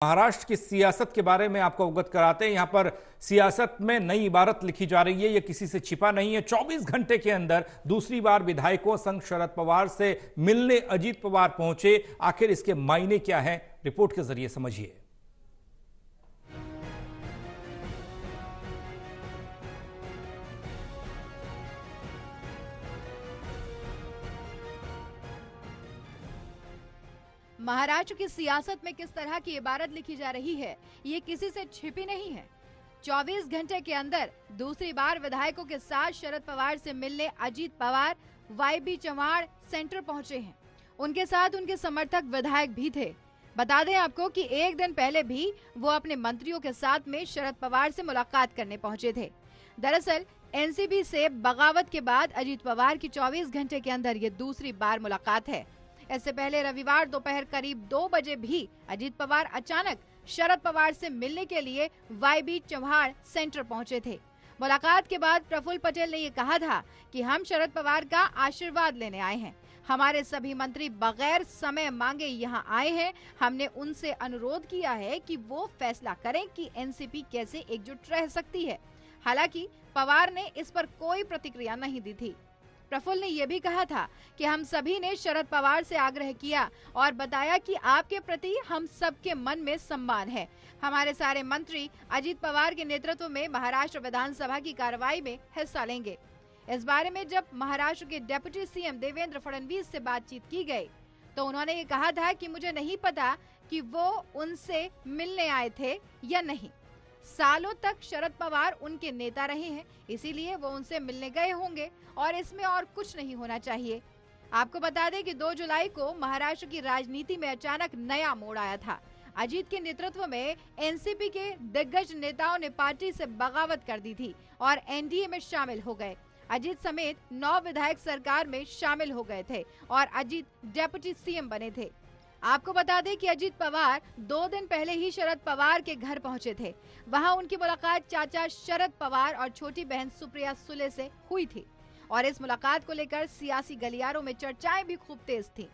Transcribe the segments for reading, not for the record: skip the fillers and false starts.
महाराष्ट्र की सियासत के बारे में आपको अवगत कराते हैं। यहां पर सियासत में नई इबारत लिखी जा रही है, यह किसी से छिपा नहीं है। 24 घंटे के अंदर दूसरी बार विधायकों संग शरद पवार से मिलने अजीत पवार पहुंचे। आखिर इसके मायने क्या हैं, रिपोर्ट के जरिए समझिए। महाराष्ट्र की सियासत में किस तरह की इबारत लिखी जा रही है, ये किसी से छिपी नहीं है। 24 घंटे के अंदर दूसरी बार विधायकों के साथ शरद पवार से मिलने अजीत पवार वाईबी चव्हाण सेंटर पहुंचे हैं। उनके साथ उनके समर्थक विधायक भी थे। बता दें आपको कि एक दिन पहले भी वो अपने मंत्रियों के साथ में शरद पवार से मुलाकात करने पहुंचे थे। दरअसल एनसीपी से बगावत के बाद अजीत पवार की 24 घंटे के अंदर ये दूसरी बार मुलाकात है। इससे पहले रविवार दोपहर करीब 2 बजे भी अजीत पवार अचानक शरद पवार से मिलने के लिए वाईबी चव्हाण सेंटर पहुंचे थे। मुलाकात के बाद प्रफुल्ल पटेल ने ये कहा था कि हम शरद पवार का आशीर्वाद लेने आए हैं। हमारे सभी मंत्री बगैर समय मांगे यहाँ आए हैं। हमने उनसे अनुरोध किया है कि वो फैसला करें कि एनसीपी कैसे एकजुट रह सकती है। हालांकि पवार ने इस पर कोई प्रतिक्रिया नहीं दी थी। प्रफुल्ल ने यह भी कहा था कि हम सभी ने शरद पवार से आग्रह किया और बताया कि आपके प्रति हम सबके मन में सम्मान है। हमारे सारे मंत्री अजीत पवार के नेतृत्व में महाराष्ट्र विधानसभा की कार्रवाई में हिस्सा लेंगे। इस बारे में जब महाराष्ट्र के डिप्टी सीएम देवेंद्र फडणवीस से बातचीत की गई तो उन्होंने ये कहा था कि मुझे नहीं पता कि वो उनसे मिलने आए थे या नहीं। सालों तक शरद पवार उनके नेता रहे हैं, इसीलिए वो उनसे मिलने गए होंगे और इसमें और कुछ नहीं होना चाहिए। आपको बता दें कि 2 जुलाई को महाराष्ट्र की राजनीति में अचानक नया मोड़ आया था। अजीत के नेतृत्व में एनसीपी के दिग्गज नेताओं ने पार्टी से बगावत कर दी थी और एनडीए में शामिल हो गए। अजीत समेत 9 विधायक सरकार में शामिल हो गए थे और अजीत डिप्टी सीएम बने थे। आपको बता दें कि अजीत पवार 2 दिन पहले ही शरद पवार के घर पहुंचे थे। वहां उनकी मुलाकात चाचा शरद पवार और छोटी बहन सुप्रिया सुले से हुई थी और इस मुलाकात को लेकर सियासी गलियारों में चर्चाएं भी खूब तेज थी।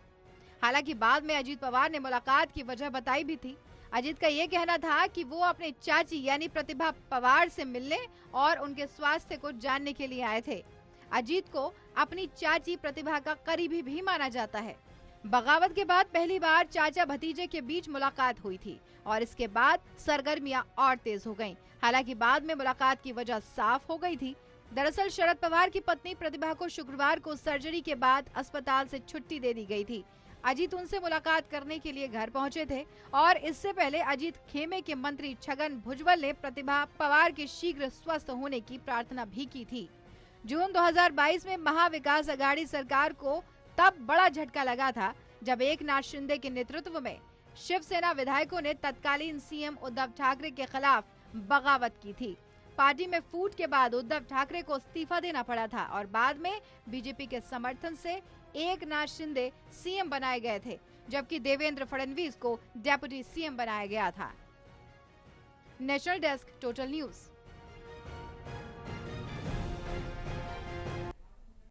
हालांकि बाद में अजीत पवार ने मुलाकात की वजह बताई भी थी। अजीत का ये कहना था कि वो अपने चाची यानी प्रतिभा पवार से मिलने और उनके स्वास्थ्य को जानने के लिए आए थे। अजीत को अपनी चाची प्रतिभा का करीबी भी माना जाता है। बगावत के बाद पहली बार चाचा भतीजे के बीच मुलाकात हुई थी और इसके बाद सरगर्मियां और तेज हो गईं। हालांकि बाद में मुलाकात की वजह साफ हो गई थी। दरअसल शरद पवार की पत्नी प्रतिभा को शुक्रवार को सर्जरी के बाद अस्पताल से छुट्टी दे दी गई थी। अजीत उनसे मुलाकात करने के लिए घर पहुंचे थे और इससे पहले अजीत खेमे के मंत्री छगन भुजबल ने प्रतिभा पवार के शीघ्र स्वस्थ होने की प्रार्थना भी की थी। जून 2022 में महाविकास अघाड़ी सरकार को तब बड़ा झटका लगा था जब एकनाथ शिंदे के नेतृत्व में शिवसेना विधायकों ने तत्कालीन सीएम उद्धव ठाकरे के खिलाफ बगावत की थी। पार्टी में फूट के बाद उद्धव ठाकरे को इस्तीफा देना पड़ा था और बाद में बीजेपी के समर्थन से एकनाथ शिंदे सीएम बनाए गए थे, जबकि देवेंद्र फडणवीस को डिप्टी सीएम बनाया गया था। National desk, total news.